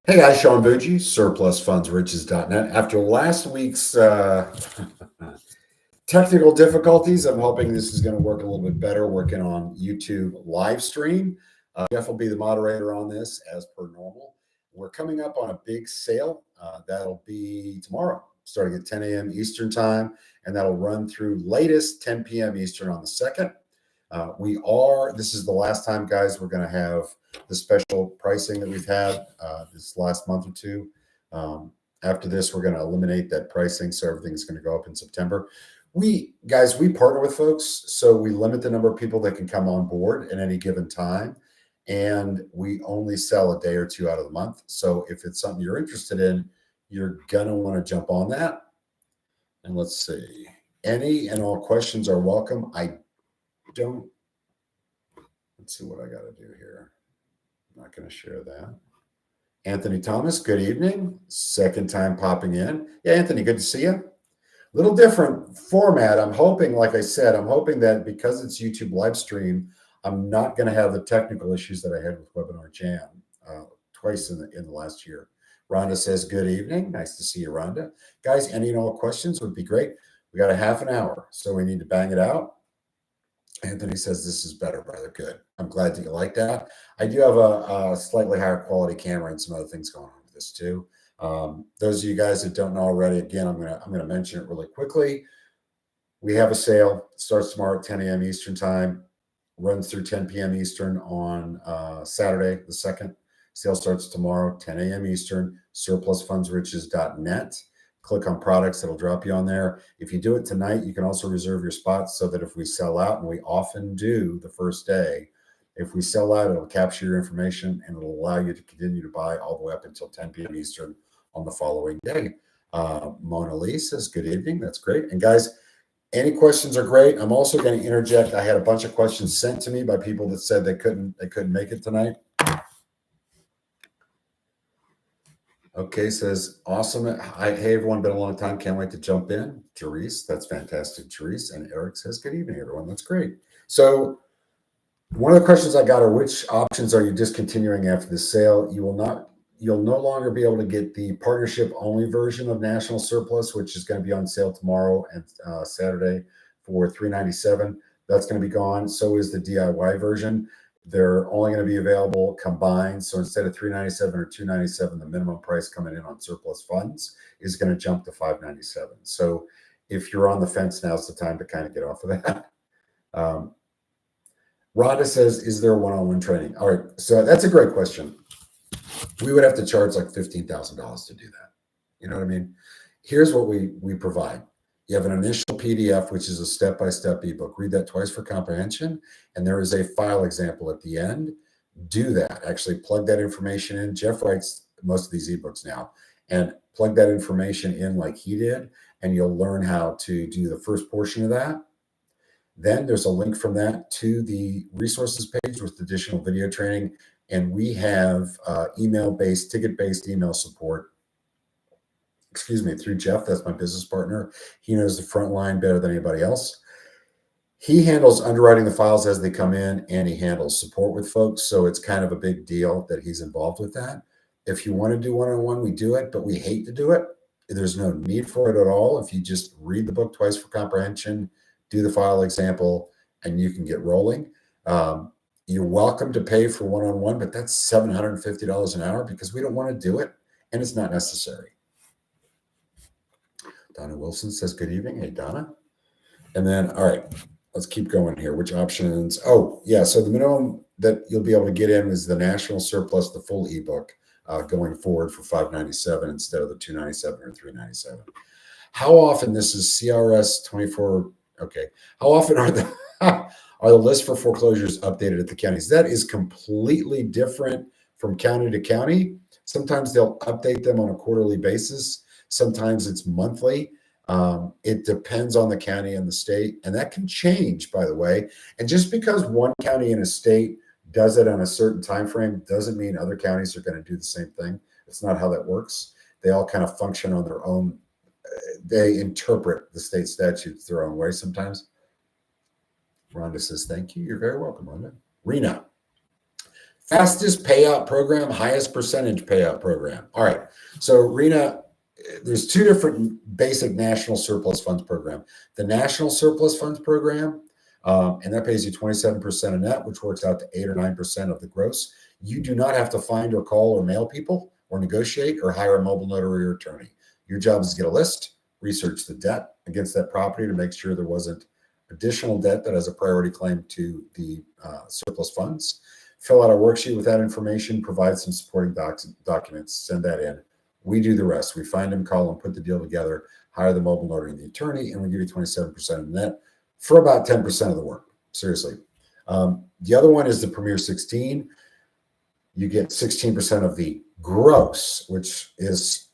Hey guys, Sean Bucci, surplusfundsriches.net. After last week's technical difficulties, I'm hoping this is going to work a little bit better, working on YouTube live stream. Jeff will be the moderator on this as per normal. We're coming up on a big sale. That'll be tomorrow, starting at 10 a.m. Eastern time, and that'll run through latest 10 p.m. Eastern on the 2nd. This is the last time, guys, we're going to have the special pricing that we've had this last month or two. After this, we're going to eliminate that pricing, so everything's going to go up in September. We partner with folks, so we limit the number of people that can come on board at any given time, and we only sell a day or two out of the month. So if it's something you're interested in, you're going to want to jump on that. And let's see. Any and all questions are welcome. Let's see what I got to do here. I'm not going to share that. Anthony Thomas, good evening. Second time popping in. Yeah, Anthony, good to see you. Little different format. I'm hoping, like I said, that because it's YouTube live stream, I'm not going to have the technical issues that I had with Webinar Jam twice in the last year. Rhonda says, good evening. Nice to see you, Rhonda. Guys, any and all questions would be great. We got a half an hour, so we need to bang it out. Anthony says this is better, brother. Good. I'm glad that you like that. I do have a slightly higher quality camera and some other things going on with this too. Those of you guys that don't know already, again, I'm gonna mention it really quickly. We have a sale. It starts tomorrow at 10 a.m. Eastern time, runs through 10 p.m. Eastern on Saturday, the 2nd. Sale starts tomorrow, 10 a.m. Eastern, surplusfundsriches.net. Click on products, that'll drop you on there. If you do it tonight, you can also reserve your spots so that if we sell out, and we often do the first day, if we sell out, it'll capture your information and it'll allow you to continue to buy all the way up until 10 p.m. Eastern on the following day. Mona Lee says, good evening. That's great. And guys, any questions are great. I'm also going to interject. I had a bunch of questions sent to me by people that said they couldn't make it tonight. Okay, says, awesome. Hey, everyone, been a long time. Can't wait to jump in. Therese, that's fantastic, Therese. And Eric says, good evening, everyone. That's great. So one of the questions I got are, which options are you discontinuing after the sale? You'll no longer be able to get the partnership only version of National Surplus, which is going to be on sale tomorrow and Saturday for $397. That's going to be gone. So is the DIY version. They're only going to be available combined. So instead of $397 or $297, the minimum price coming in on surplus funds is going to jump to $597. So if you're on the fence, now's the time to kind of get off of that. Rhonda says, is there a one-on-one training? All right. So that's a great question. We would have to charge like $15,000 to do that. You know what I mean? Here's what we provide. You have an initial PDF, which is a step-by-step ebook. Read that twice for comprehension. And there is a file example at the end. Do that. Actually plug that information in. Jeff writes most of these ebooks now. And plug that information in like he did. And you'll learn how to do the first portion of that. Then there's a link from that to the resources page with additional video training. And we have email-based, ticket-based email support. Through Jeff, that's my business partner. He knows the front line better than anybody else. He handles underwriting the files as they come in, and he handles support with folks. So it's kind of a big deal that he's involved with that. If you want to do one-on-one, we do it, but we hate to do it. There's no need for it at all. If you just read the book twice for comprehension, do the file example, and you can get rolling. You're welcome to pay for one-on-one, but that's $750 an hour because we don't want to do it, and it's not necessary. Donna Wilson says, good evening. Hey, Donna. And then, all right, let's keep going here. Which options? Oh, yeah. So the minimum that you'll be able to get in is the National Surplus, the full ebook going forward for $597 instead of the $297 or $397. How often, this is CRS 24. Okay. How often are the lists for foreclosures updated at the counties? That is completely different from county to county. Sometimes they'll update them on a quarterly basis. Sometimes it's monthly. It depends on the county and the state, and that can change, by the way. And just because one county in a state does it on a certain time frame doesn't mean other counties are going to do the same thing. It's not how that works. They all kind of function on their own. They interpret the state statutes their own way sometimes. Rhonda says, thank you. You're very welcome, Rhonda. Rena, Fastest payout program, highest percentage payout program. All right. So Rena, there's two different basic national surplus funds program. The national surplus funds program, and that pays you 27% of net, which works out to 8 or 9% of the gross. You do not have to find or call or mail people or negotiate or hire a mobile notary or attorney. Your job is to get a list, research the debt against that property to make sure there wasn't additional debt that has a priority claim to the surplus funds. Fill out a worksheet with that information, provide some supporting documents, send that in. We do the rest. We find them, call them, put the deal together, hire the mobile notary and the attorney, and we give you 27% of net for about 10% of the work. Seriously. The other one is the Premier 16. You get 16% of the gross, which is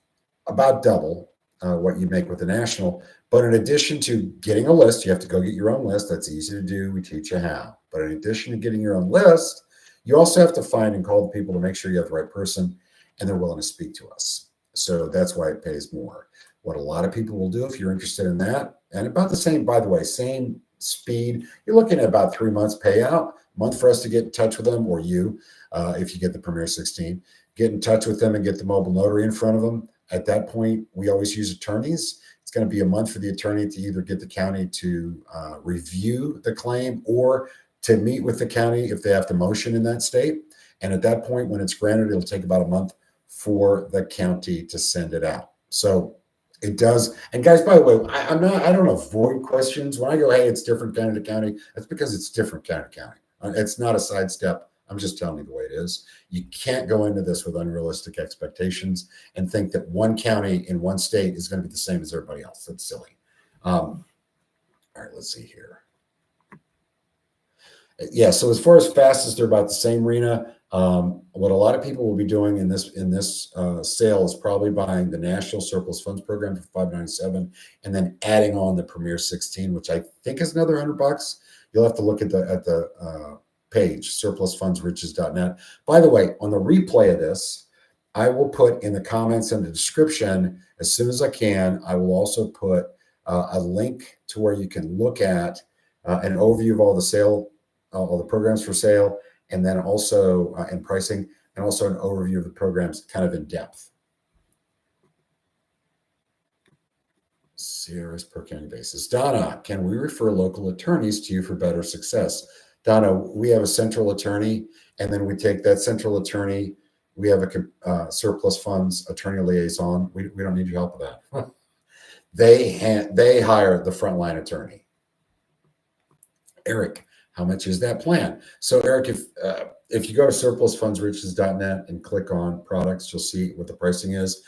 about double what you make with the national. But in addition to getting a list, you have to go get your own list. That's easy to do. We teach you how. But in addition to getting your own list, you also have to find and call the people to make sure you have the right person and they're willing to speak to us. So that's why it pays more. What a lot of people will do if you're interested in that, and about the same, by the way, same speed, you're looking at about 3 months payout, a month for us to get in touch with them, or you, if you get the Premier 16, get in touch with them and get the mobile notary in front of them. At that point, we always use attorneys. It's going to be a month for the attorney to either get the county to review the claim or to meet with the county if they have to motion in that state. And at that point, when it's granted, it'll take about a month for the county to send it out. So it does. And guys, by the way, I don't avoid questions. When I go, hey, it's different county to county, that's because it's different county to county. It's not a sidestep. I'm just telling you the way it is. You can't go into this with unrealistic expectations and think that one county in one state is going to be the same as everybody else. That's silly. All right, let's see here. Yeah, so as far as fastest, they're about the same, Rena. What a lot of people will be doing in this sale is probably buying the National Surplus Funds Program for $597 and then adding on the Premier 16, which I think is another $100. You'll have to look at the page, surplusfundsriches.net. By the way, on the replay of this, I will put in the comments and the description as soon as I can. I will also put a link to where you can look at an overview of all the programs for sale, and then also in pricing, and also an overview of the programs kind of in depth. CRS per county basis. Donna, can we refer local attorneys to you for better success? Donna, we have a central attorney, and then we take that central attorney. We have a surplus funds attorney liaison. We don't need your help with that. They hire the frontline attorney. Eric, how much is that plan? So Eric, if you go to surplusfundsriches.net and click on products, you'll see what the pricing is.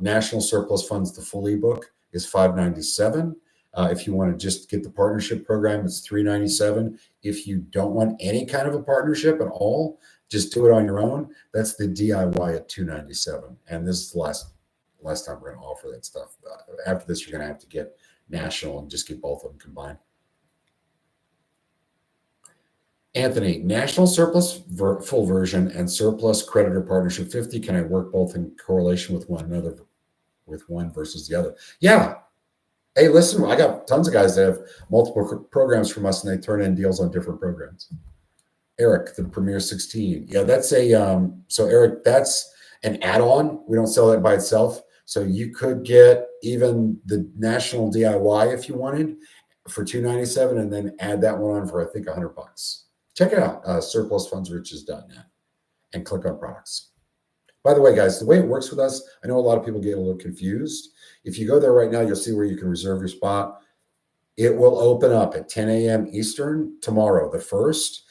National Surplus Funds, the full ebook, is $597. If you want to just get the partnership program, it's $397. If you don't want any kind of a partnership at all, just do it on your own. That's the DIY at $297. And this is the last time we're going to offer that stuff. After this, you're going to have to get national and just get both of them combined. Anthony, National Surplus full version and Surplus Creditor Partnership 50. Can I work both in correlation with one another, with one versus the other? Yeah. Hey, listen, I got tons of guys that have multiple programs from us and they turn in deals on different programs. Eric, the Premier 16. Yeah, that's so Eric, that's an add-on. We don't sell that by itself. So you could get even the national DIY if you wanted for $297 and then add that one on for, I think, $100. Check it out, surplusfundsriches.net, and click on products. By the way, guys, the way it works with us, I know a lot of people get a little confused. If you go there right now, you'll see where you can reserve your spot. It will open up at 10 a.m. Eastern tomorrow, the 1st.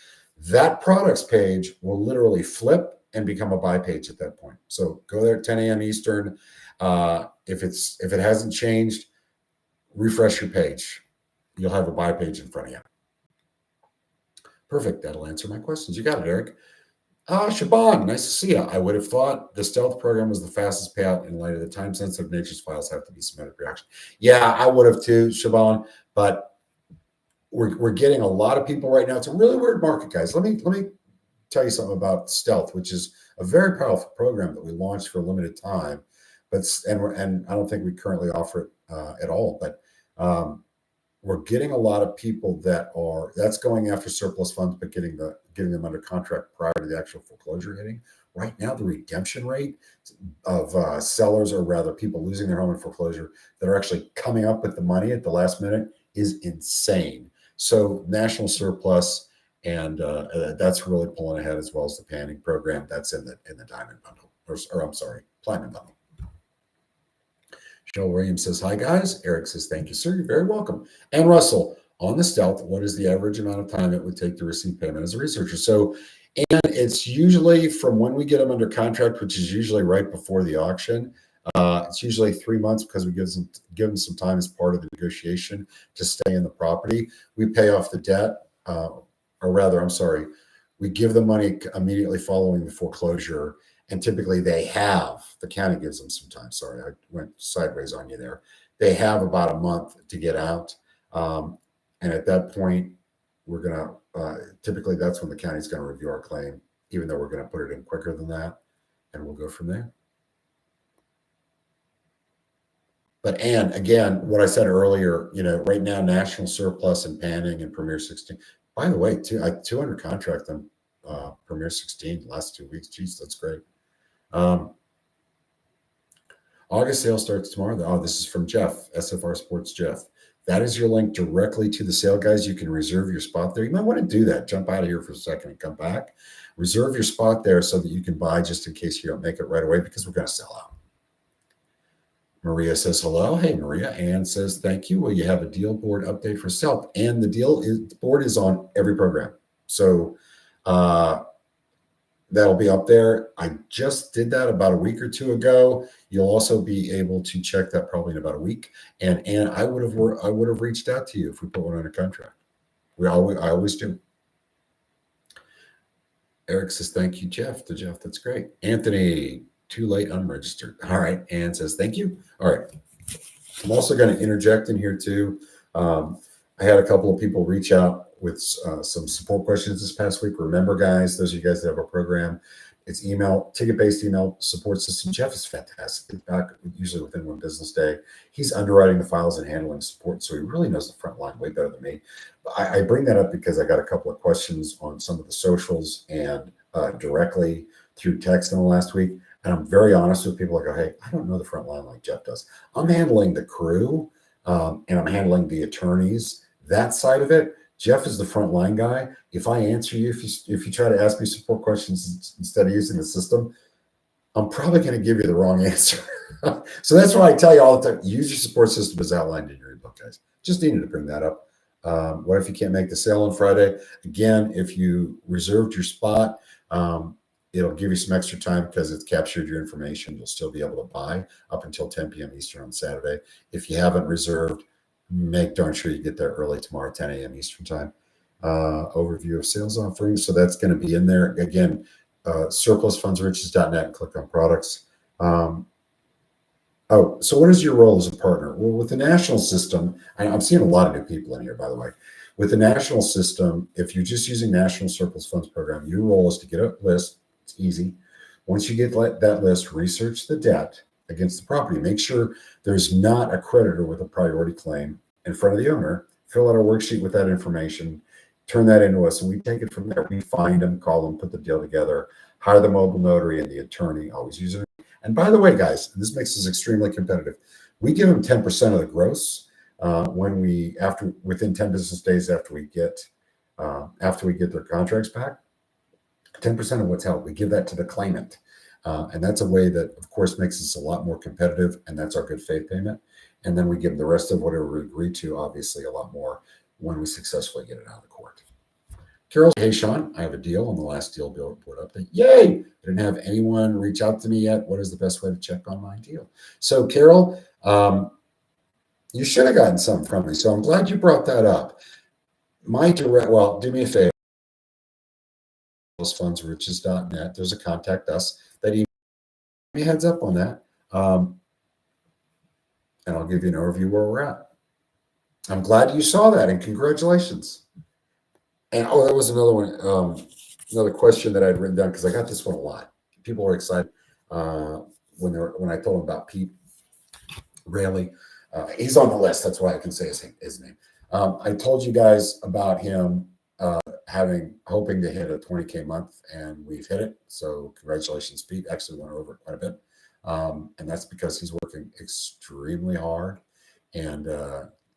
That products page will literally flip and become a buy page at that point. So go there at 10 a.m. Eastern. If it hasn't changed, refresh your page. You'll have a buy page in front of you. Perfect. That'll answer my questions. You got it, Eric. Shaban, nice to see you. I would have thought the stealth program was the fastest payout in light of the time-sensitive nature's files have to be submitted pre-auction. Yeah, I would have too, Shaban, but we're getting a lot of people right now. It's a really weird market, guys. Let me tell you something about stealth, which is a very powerful program that we launched for a limited time, and I don't think we currently offer it at all. But we're getting a lot of people that's going after surplus funds, but getting them under contract prior to the actual foreclosure hitting. Right now, the redemption rate of sellers, or rather people losing their home in foreclosure, that are actually coming up with the money at the last minute is insane. So national surplus, and that's really pulling ahead, as well as the panning program that's in the diamond bundle, or I'm sorry, platinum bundle. Joel Williams says, hi, guys. Eric says, thank you, sir. You're very welcome. And Russell, on the stealth, what is the average amount of time it would take to receive payment as a researcher? So, and it's usually from when we get them under contract, which is usually right before the auction. It's usually 3 months, because we give them some time as part of the negotiation to stay in the property. We pay off the debt, or rather, I'm sorry, we give the money immediately following the foreclosure. And typically the county gives them some time. Sorry, I went sideways on you there. They have about a month to get out. And at that point, we're going to, typically that's when the county's going to review our claim, even though we're going to put it in quicker than that. And we'll go from there. But, and again, what I said earlier, right now, National Surplus and Panning and Premier 16, by the way, 200 contract on Premier 16 last 2 weeks. Geez, that's great. August sale starts tomorrow. Oh, this is from Jeff, SFR Sports Jeff. That is your link directly to the sale, guys. You can reserve your spot there. You might want to do that. Jump out of here for a second and come back. Reserve your spot there so that you can buy, just in case you don't make it right away, because we're going to sell out. Maria says hello. Hey, Maria. Ann says thank you. Will you have a deal board update for sale? And the board is on every program. So that'll be up there. I just did that about a week or two ago. You'll also be able to check that probably in about a week. And I would have reached out to you if we put one under contract. I always do. Eric says thank you, Jeff. To Jeff, that's great. Anthony, too late, unregistered. All right. Ann says thank you. All right. I'm also going to interject in here too. I had a couple of people reach out with some support questions this past week. Remember, guys, those of you guys that have a program, it's ticket-based email support system. Jeff is fantastic. He's back usually within one business day. He's underwriting the files and handling support, so he really knows the front line way better than me. But I bring that up because I got a couple of questions on some of the socials and directly through text in the last week. And I'm very honest with people. I go, hey, I don't know the front line like Jeff does. I'm handling the crew, and I'm handling the attorneys, that side of it. Jeff is the front line guy. If I answer you, if you try to ask me support questions instead of using the system, I'm probably going to give you the wrong answer. So that's why I tell you all the time, use your support system as outlined in your ebook, guys. Just needed to bring that up. What if you can't make the sale on Friday? Again, if you reserved your spot, it'll give you some extra time because it's captured your information. You'll still be able to buy up until 10 p.m. Eastern on Saturday. If you haven't reserved, make darn sure you get there early tomorrow, 10 a.m. Eastern time. Overview of sales offerings. So that's going to be in there. Again, surplusfundsriches.net, and click on products. So what is your role as a partner? Well, with the national system, I'm seeing a lot of new people in here, by the way. With the national system, if you're just using National Surplus Funds Program, your role is to get a list. It's easy. Once you get that list, research the debt against the property. Make sure there's not a creditor with a priority claim in front of the owner. Fill out a worksheet with that information. Turn that into us, and we take it from there. We find them, call them, put the deal together, hire the mobile notary and the attorney. Always use it. And by the way, guys, this makes us extremely competitive. We give them 10% of the gross within 10 business days after we get their contracts back. 10% of what's held, we give that to the claimant. And that's a way that, of course, makes us a lot more competitive, and that's our good faith payment. And then we give the rest of whatever we agree to, obviously, a lot more when we successfully get it out of the court. Carol, hey, Sean, I have a deal on the last deal board update. Yay! I didn't have anyone reach out to me yet. What is the best way to check on my deal? So, Carol, you should have gotten something from me. So I'm glad you brought that up. Do me a favor. Fundsriches.net. There's a contact us. That email me heads up on that. And I'll give you an overview where we're at. I'm glad you saw that, and congratulations. And that was another one, another question that I'd written down, because I got this one a lot. People were excited when I told them about Pete Raleigh. He's on the list. That's why I can say his name. I told you guys about him hoping to hit a 20K month, and we've hit it. So congratulations, Pete. Actually went over it quite a bit. And that's because he's working extremely hard and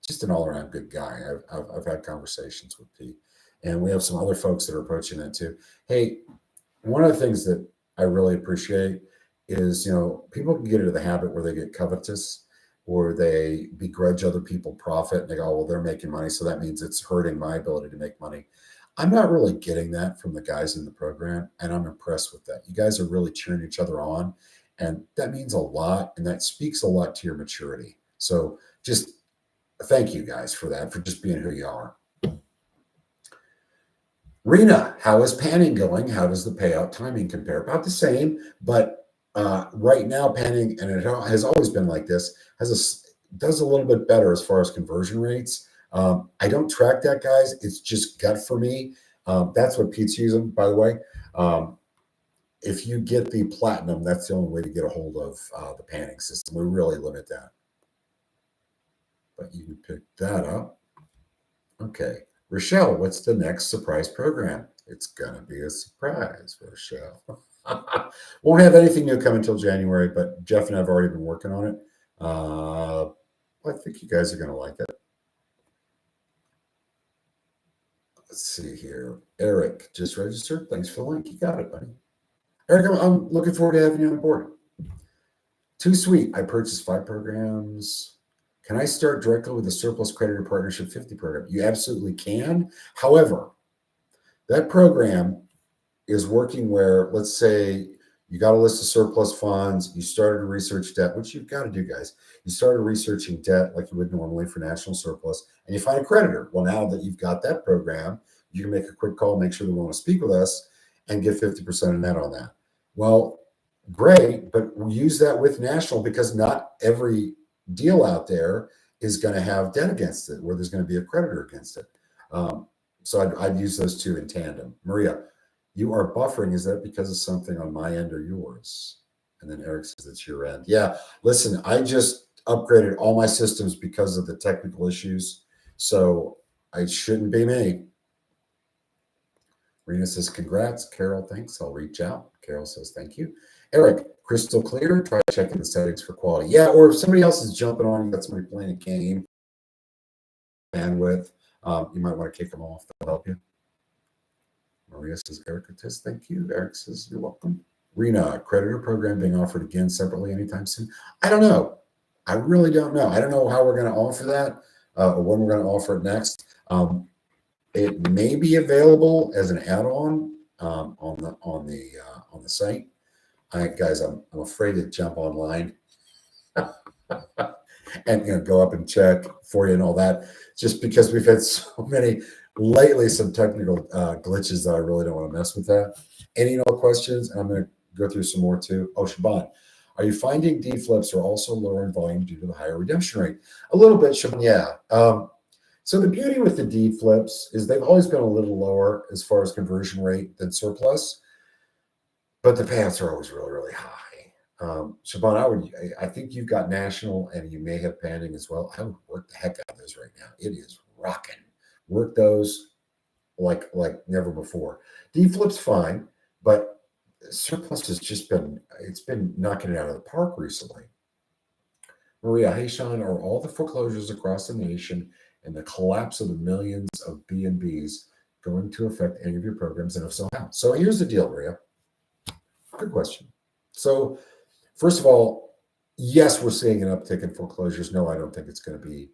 just an all-around good guy. I've had conversations with Pete, and we have some other folks that are approaching that too. Hey, one of the things that I really appreciate is, people can get into the habit where they get covetous or they begrudge other people profit and they go, oh, well, they're making money, so that means it's hurting my ability to make money. I'm not really getting that from the guys in the program, and I'm impressed with that. You guys are really cheering each other on, and that means a lot, and that speaks a lot to your maturity. So just thank you guys for that, for just being who you are. Rena, how is panning going? How does the payout timing compare? About the same, but right now panning, and it has always been like this, does a little bit better as far as conversion rates. I don't track that, guys. It's just gut for me. That's what Pete's using, by the way. If you get the platinum, that's the only way to get a hold of the panning system. We really limit that. But you can pick that up. Okay. Rochelle, what's the next surprise program? It's going to be a surprise, Rochelle. Won't have anything new come until January, but Jeff and I have already been working on it. I think you guys are going to like it. Let's see here. Eric, just registered. Thanks for the link. You got it, buddy. Eric, I'm looking forward to having you on board. Too sweet. I purchased 5 programs. Can I start directly with the Surplus Creditor Partnership 50 program? You absolutely can. However, that program is working where, let's say, you got a list of surplus funds, you started to research debt, which you've got to do, guys. You started researching debt like you would normally for national surplus, and you find a creditor. Well, now that you've got that program, you can make a quick call, make sure they want to speak with us, and get 50% of net on that. Well, great, but we use that with national because not every deal out there is going to have debt against it where there's going to be a creditor against it. So I'd use those two in tandem. Maria, you are buffering. Is that because of something on my end or yours? And then Eric says it's your end. Yeah, listen, I just upgraded all my systems because of the technical issues. So it shouldn't be me. Rena says, congrats. Carol, thanks. I'll reach out. Carol says, thank you. Eric, crystal clear. Try checking the settings for quality. Yeah, or if somebody else is jumping on, you got somebody playing a game, bandwidth, you might want to kick them off. That'll help you. Maria says, Erica says, thank you. Eric says, you're welcome. Rena, creditor program being offered again separately anytime soon? I don't know. I really don't know. I don't know how we're going to offer that or when we're going to offer it next. It may be available as an add-on on the site. Guys, I'm afraid to jump online and go up and check for you and all that, just because we've had so many lately, some technical glitches that I really don't want to mess with that. Any questions? And I'm going to go through some more too. Oh, Shaban, are you finding D flips are also lower in volume due to the higher redemption rate? A little bit, Shaban, yeah. So the beauty with the D flips is they've always been a little lower as far as conversion rate than surplus, but the payouts are always really, really high. Shaban, I think you've got national and you may have panning as well. I would work the heck out of those right now. It is rocking. Work those like never before. D flip's fine, but surplus has just been knocking it out of the park recently. Maria, hey Sean, are all the foreclosures across the nation and the collapse of the millions of B&Bs going to affect any of your programs, and if so, how? So here's the deal, Maria. Good question. So first of all, yes, we're seeing an uptick in foreclosures. No, I don't think it's going to be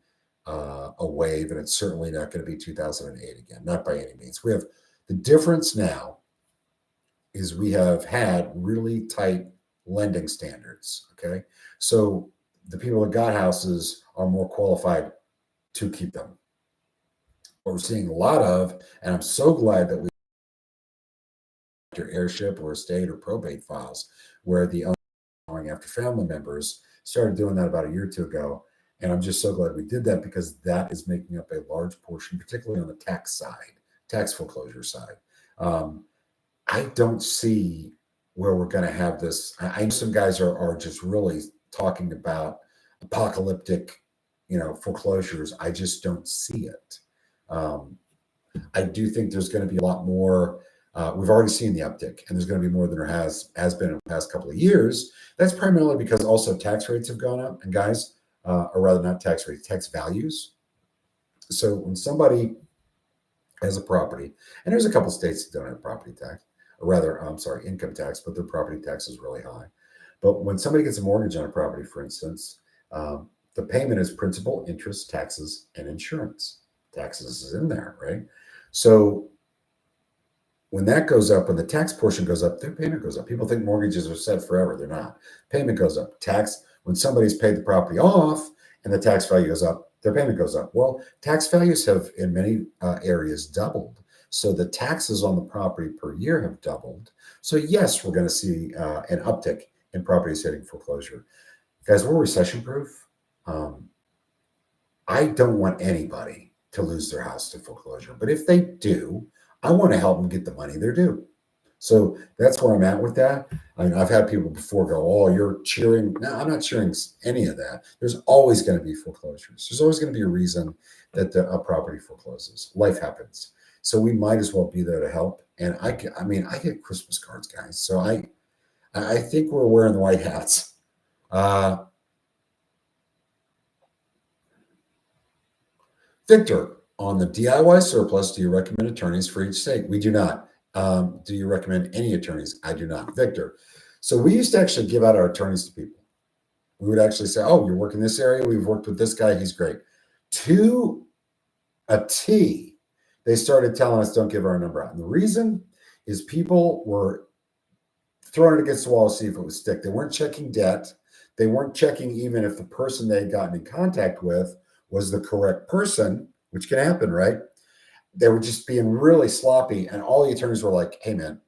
a wave, and it's certainly not going to be 2008 again, not by any means. We have the difference now is we have had really tight lending standards, okay? So the people that got houses are more qualified to keep them. What we're seeing a lot of, and I'm so glad that we after heirship or estate or probate files, where the owner going after family members started doing that about a year or two ago. And I'm just so glad we did that because that is making up a large portion, particularly on the tax side, tax foreclosure side. I don't see where we're going to have this. I know some guys are just really talking about apocalyptic foreclosures. I just don't see it. I do think there's going to be a lot more. We've already seen the uptick, and there's going to be more than there has been in the past couple of years. That's primarily because also tax rates have gone up, and guys, or rather not tax rates, tax values. So when somebody has a property, and there's a couple states that don't have property tax, or rather, I'm sorry, income tax, but their property tax is really high. But when somebody gets a mortgage on a property, for instance, the payment is principal, interest, taxes, and insurance. Taxes is in there, right? So when that goes up, when the tax portion goes up, their payment goes up. People think mortgages are set forever. They're not. Payment goes up. Tax, when somebody's paid the property off and the tax value goes up, their payment goes up. Well, tax values have in many areas doubled. So the taxes on the property per year have doubled. So yes, we're going to see an uptick in properties hitting foreclosure. Guys, we're recession proof. I don't want anybody to lose their house to foreclosure. But if they do, I want to help them get the money they're due. So that's where I'm at with that. I mean, I've had people before go, "Oh, you're cheering." No, I'm not cheering any of that. There's always going to be foreclosures. There's always going to be a reason that a property forecloses. Life happens. So we might as well be there to help. And I get Christmas cards, guys. So I think we're wearing the white hats. Victor, on the DIY surplus, do you recommend attorneys for each state? We do not. Do you recommend any attorneys? I do not. Victor. So we used to actually give out our attorneys to people. We would actually say, "Oh, you're working this area. We've worked with this guy. He's great." To a T, they started telling us, "Don't give our number out." And the reason is people were throwing it against the wall to see if it would stick. They weren't checking debt. They weren't checking even if the person they had gotten in contact with was the correct person, which can happen, right? They were just being really sloppy. And all the attorneys were like, "Hey, man,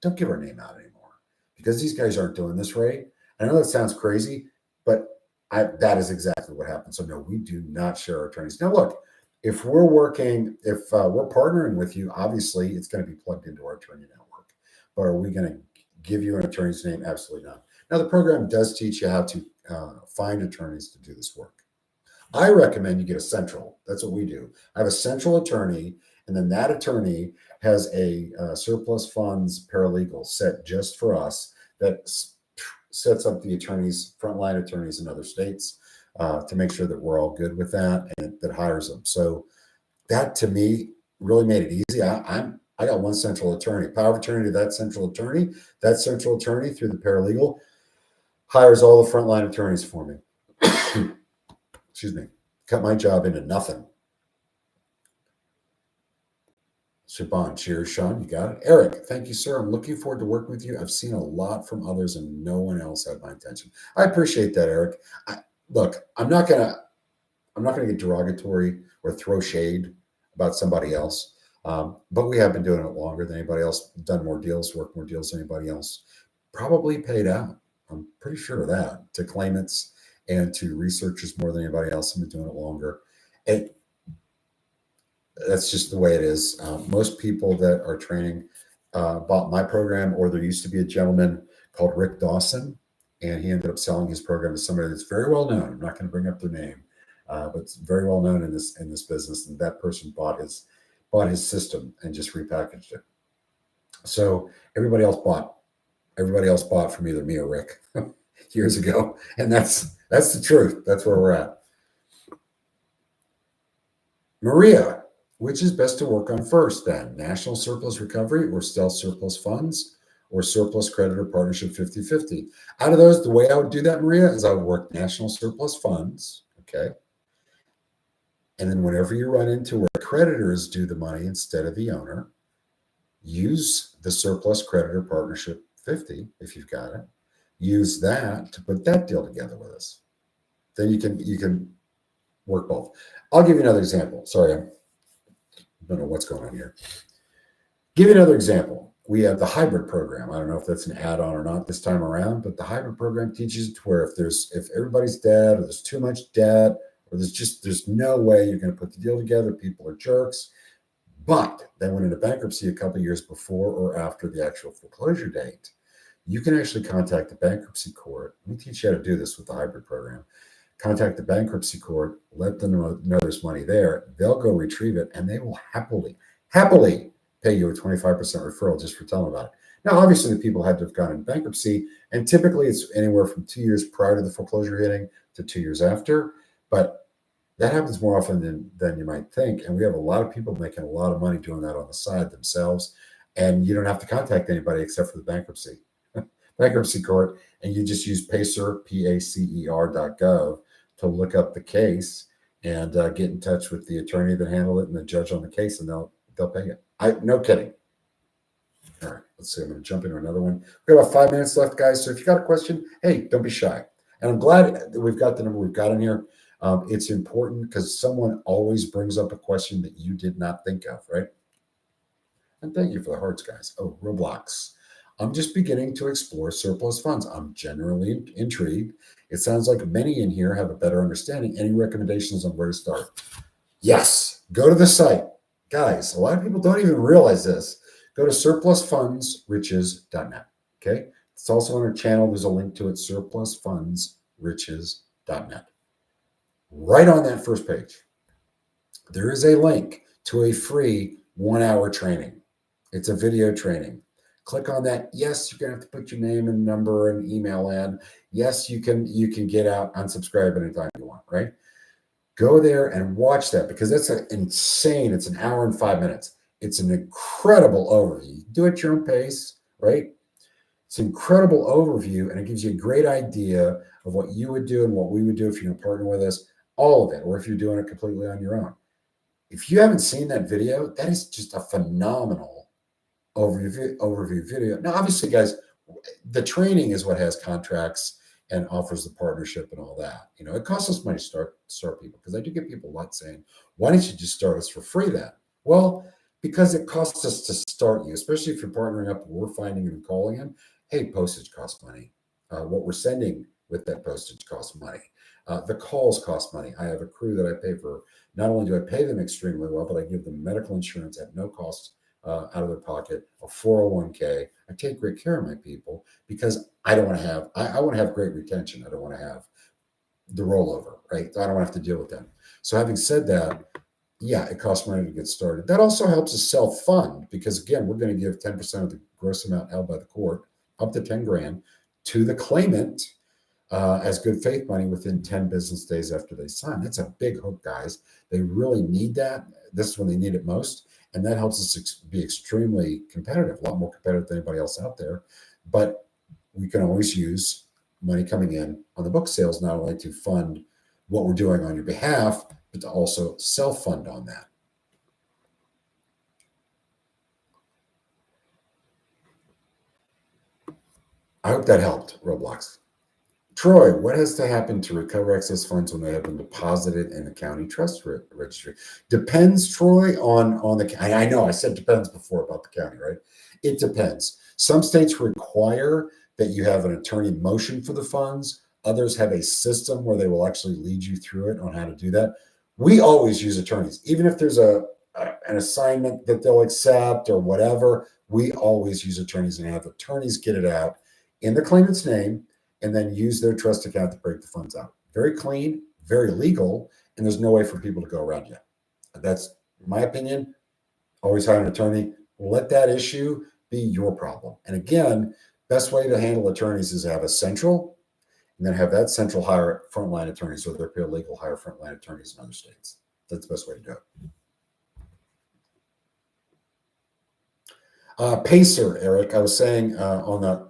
don't give our name out anymore because these guys aren't doing this right." I know that sounds crazy, but that is exactly what happened. So no, we do not share our attorneys. Now, look, if we're partnering with you, obviously it's going to be plugged into our attorney network. But are we going to give you an attorney's name? Absolutely not. Now, the program does teach you how to find attorneys to do this work. I recommend you get a central. That's what we do. I have a central attorney, and then that attorney has a surplus funds paralegal set just for us that sets up the attorneys, frontline attorneys in other states to make sure that we're all good with that and that hires them. So that to me really made it easy. I got one central attorney, power of attorney to that central attorney. That central attorney through the paralegal hires all the frontline attorneys for me. Excuse me, cut my job into nothing. Shaban, cheers, Sean, you got it. Eric, thank you, sir. I'm looking forward to working with you. I've seen a lot from others and no one else had my attention. I appreciate that, Eric. Look, I'm not gonna get derogatory or throw shade about somebody else, but we have been doing it longer than anybody else, done more deals, worked more deals than anybody else, probably paid out. I'm pretty sure of that to claimants and to researchers more than anybody else. I've been doing it longer. That's just the way it is. Most people that are training bought my program, or there used to be a gentleman called Rick Dawson, and he ended up selling his program to somebody that's very well known. I'm not going to bring up their name, but it's very well known in this business. And that person bought his system and just repackaged it. So everybody else bought from either me or Rick years ago, and that's the truth. That's where we're at. Maria, which is best to work on first then? National surplus recovery or stealth surplus funds or surplus creditor partnership 50-50? Out of those, the way I would do that, Maria, is I would work national surplus funds, okay? And then whenever you run into where creditors do the money instead of the owner, use the surplus creditor partnership 50, if you've got it. Use that to put that deal together with us. Then you can work both. I'll give you another example. Sorry, I don't know what's going on here. Give you another example. We have the hybrid program. I don't know if that's an add-on or not this time around, but the hybrid program teaches it to where if everybody's dead or there's too much debt or there's no way you're going to put the deal together, people are jerks. But they went into bankruptcy a couple of years before or after the actual foreclosure date. You can actually contact the bankruptcy court. We teach you how to do this with the hybrid program. contact the bankruptcy court, let them know there's money there. They'll go retrieve it, and they will happily pay you a 25% referral just for telling about it. Now, obviously, the people had to have gone in bankruptcy, and typically it's anywhere from 2 years prior to the foreclosure hitting to 2 years after. But that happens more often than you might think. And we have a lot of people making a lot of money doing that on the side themselves. And you don't have to contact anybody except for the bankruptcy court. And you just use Pacer, PACER.gov to look up the case and get in touch with the attorney that handled it and the judge on the case, and they'll pay you. No kidding. All right, let's see. I'm going to jump into another one. We've got about 5 minutes left, guys. So if you got a question, hey, don't be shy. And I'm glad that we've got the number we've got in here. It's important because someone always brings up a question that you did not think of, right? And thank you for the hearts, guys. Oh, Roblox. I'm just beginning to explore surplus funds. I'm generally intrigued. It sounds like many in here have a better understanding. Any recommendations on where to start? Yes, go to the site. Guys, a lot of people don't even realize this. Go to surplusfundsriches.net. Okay. It's also on our channel. There's a link to it, surplusfundsriches.net. Right on that first page, there is a link to a free 1-hour training. It's a video training. Click on that. Yes, you're going to have to put your name and number and email in. Yes, you can get out, unsubscribe anytime you want, right? Go there and watch that because that's insane. It's an hour and 5 minutes. It's an incredible overview. Do it at your own pace, right? It's an incredible overview, and it gives you a great idea of what you would do and what we would do if you're going to partner with us, all of it, or if you're doing it completely on your own. If you haven't seen that video, that is just a phenomenal overview video. Now, obviously, guys, the training is what has contracts and offers the partnership and all that. You know, it costs us money to start people, because I do get people a lot saying, why don't you just start us for free then? Well, because it costs us to start you, especially if you're partnering up, we're finding and calling in. Hey, postage costs money. What we're sending with that postage costs money. The calls cost money. I have a crew that I pay for. Not only do I pay them extremely well, but I give them medical insurance at no cost out of their pocket, a 401k. I take great care of my people because I don't want to have, I want to have great retention. I don't want to have the rollover, right? I don't have to deal with them. So having said that, yeah, it costs money to get started. That also helps us self-fund because, again, we're going to give 10% of the gross amount held by the court, up to 10 grand, to the claimant as good faith money within 10 business days after they sign. That's a big hook, guys. They really need that. This is when they need it most. And that helps us be extremely competitive, a lot more competitive than anybody else out there. But we can always use money coming in on the book sales, not only to fund what we're doing on your behalf, but to also self-fund on that. I hope that helped, Roblox. Troy, what has to happen to recover excess funds when they have been deposited in the county trust registry? Depends, Troy, on the. I know I said depends before about the county, right? It depends. Some states require that you have an attorney motion for the funds. Others have a system where they will actually lead you through it on how to do that. We always use attorneys, even if there's an assignment that they'll accept or whatever. We always use attorneys and have attorneys get it out in the claimant's name, and then use their trust account to break the funds out. Very clean, very legal, and there's no way for people to go around you. That's my opinion. Always hire an attorney. Let that issue be your problem. And again, best way to handle attorneys is to have a central, and then have that central hire frontline attorneys, so they're paralegal hire frontline attorneys in other states. That's the best way to do it. Pacer, Eric, I was saying on that,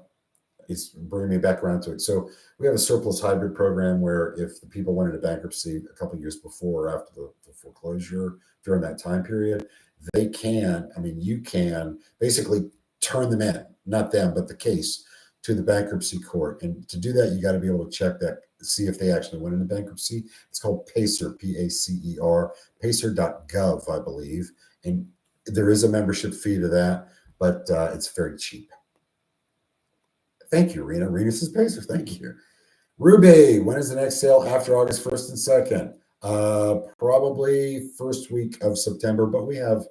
it's bringing me back around to it. So we have a surplus hybrid program where if the people went into bankruptcy a couple of years before or after the foreclosure during that time period, they can, you can basically turn them in, not them, but the case to the bankruptcy court. And to do that, you got to be able to check that, see if they actually went into bankruptcy. It's called Pacer, P-A-C-E-R, pacer.gov, I believe. And there is a membership fee to that, but it's very cheap. Thank you, Rena. Rena says Pacer. Thank you. Ruby, when is the next sale after August 1st and 2nd? Probably first week of September, but we have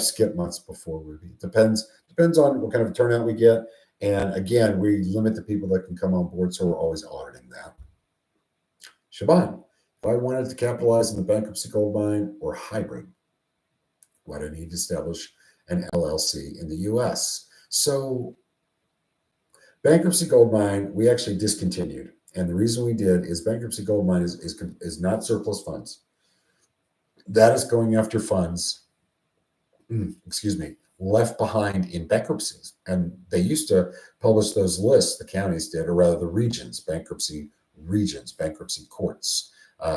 skip months before, Ruby. Depends on what kind of a turnout we get. And again, we limit the people that can come on board, so we're always auditing that. Shaban, if I wanted to capitalize on the bankruptcy gold mine or hybrid, why do I need to establish an LLC in the US? So bankruptcy gold mine, we actually discontinued. And the reason we did is bankruptcy gold mine is not surplus funds. That is going after funds, excuse me, left behind in bankruptcies. And they used to publish those lists, the counties did, or rather the regions, bankruptcy courts.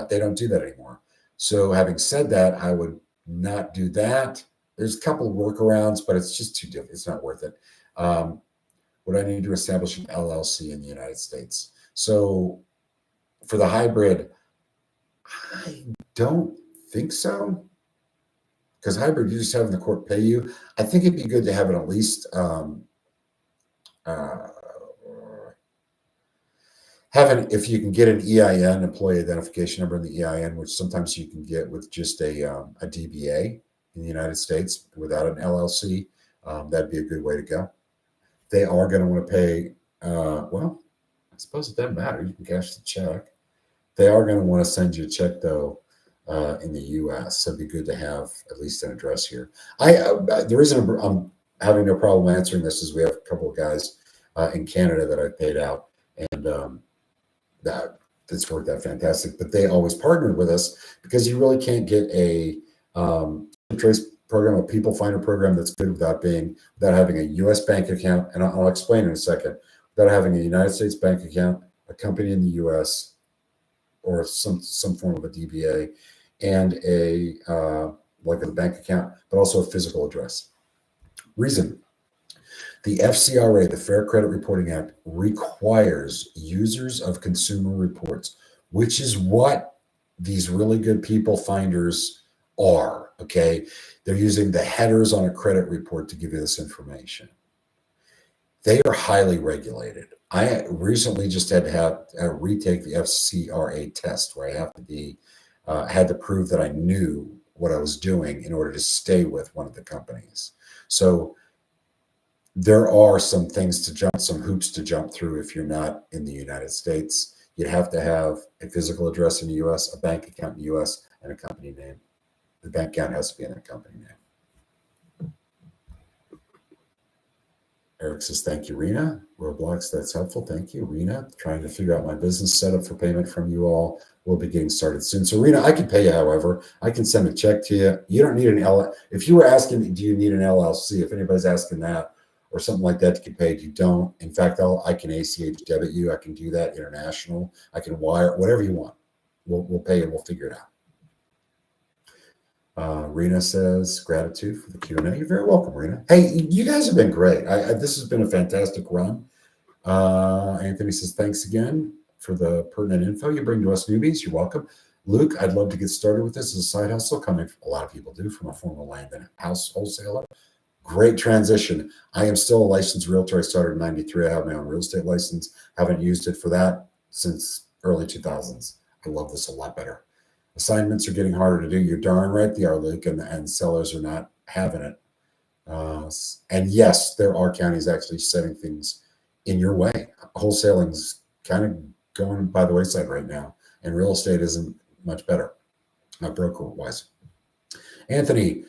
They don't do that anymore. So having said that, I would not do that. There's a couple of workarounds, but it's just too difficult. It's not worth it. Would I need to establish an LLC in the United States? So for the hybrid, I don't think so. Because hybrid, you just having the court pay you. I think it'd be good to have it at least if you can get an EIN, employee identification number in the EIN, which sometimes you can get with just a DBA in the United States without an LLC, that'd be a good way to go. They are going to want to pay, well, I suppose it doesn't matter. You can cash the check. They are going to want to send you a check, though, in the U.S. So it'd be good to have at least an address here. The reason I'm having no problem answering this is we have a couple of guys in Canada that I paid out, and that's worked out fantastic. But they always partnered with us because you really can't get a trace program, a people finder program that's good without having a U.S. bank account. And I'll explain in a second. Without having a United States bank account, a company in the U.S., or some form of a DBA, and like a bank account, but also a physical address. Reason: the FCRA, the Fair Credit Reporting Act, requires users of consumer reports, which is what these really good people finders are. Okay, they're using the headers on a credit report to give you this information. They are highly regulated. I recently just had to have retake the FCRA test, where I have to be had to prove that I knew what I was doing in order to stay with one of the companies. So there are some hoops to jump through if you're not in the United States. You'd have to have a physical address in the U.S., a bank account in the U.S., and a company name. The bank account has to be in a company name. Eric says, thank you, Rena. Roblox, that's helpful. Thank you, Rena. Trying to figure out my business setup for payment from you all. We'll be getting started soon. So, Rena, I can pay you, however. I can send a check to you. You don't need an LLC. If you were asking, do you need an LLC? If anybody's asking that or something like that to get paid, you don't. In fact, I can ACH debit you. I can do that international. I can wire, whatever you want. We'll pay you. We'll figure it out. Rena says, gratitude for the Q&A. You're very welcome, Rena. Hey, you guys have been great. This has been a fantastic run. Anthony says, thanks again for the pertinent info you bring to us newbies. You're welcome. Luke, I'd love to get started with this as a side hustle, coming, a lot of people do, from a former land and house wholesaler. Great transition. I am still a licensed realtor. I started in 93. I have my own real estate license. Haven't used it for that since early 2000s. I love this a lot better. Assignments are getting harder to do. You're darn right they are, Luke, and sellers are not having it. And yes, there are counties actually setting things in your way. Wholesaling's kind of going by the wayside right now, and real estate isn't much better, not broker-wise. Anthony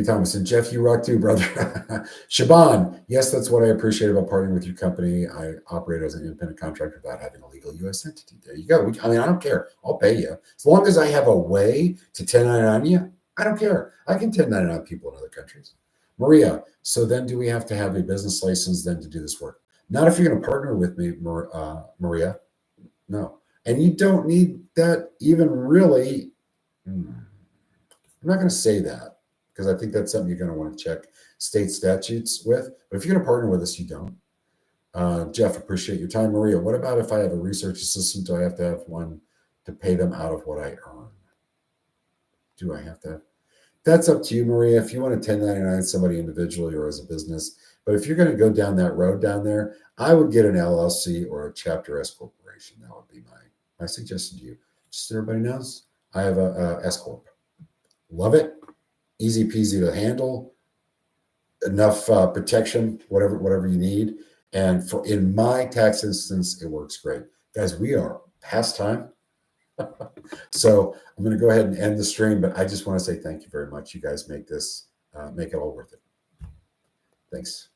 Thomas, and Jeff, you rock too, brother. Shaban, yes, that's what I appreciate about partnering with your company. I operate as an independent contractor without having a legal U.S. entity. There you go. I don't care. I'll pay you. As long as I have a way to 1099 you, I don't care. I can 1099 people in other countries. Maria, so then do we have to have a business license then to do this work? Not if you're going to partner with me, Maria. No. And you don't need that even really. I'm not going to say that, because I think that's something you're going to want to check state statutes with. But if you're going to partner with us, you don't. Jeff, appreciate your time. Maria, what about if I have a research assistant? Do I have to have one to pay them out of what I earn? Do I have to? That's up to you, Maria. If you want to 1099 somebody individually or as a business. But if you're going to go down that road down there, I would get an LLC or a Chapter S corporation. That would be my suggestion to you. Just so everybody knows, I have a S corp. Love it. Easy peasy to handle, enough protection, whatever you need. And in my tax instance, it works great. Guys, we are past time. So I'm going to go ahead and end the stream, but I just want to say thank you very much. You guys make this, make it all worth it. Thanks.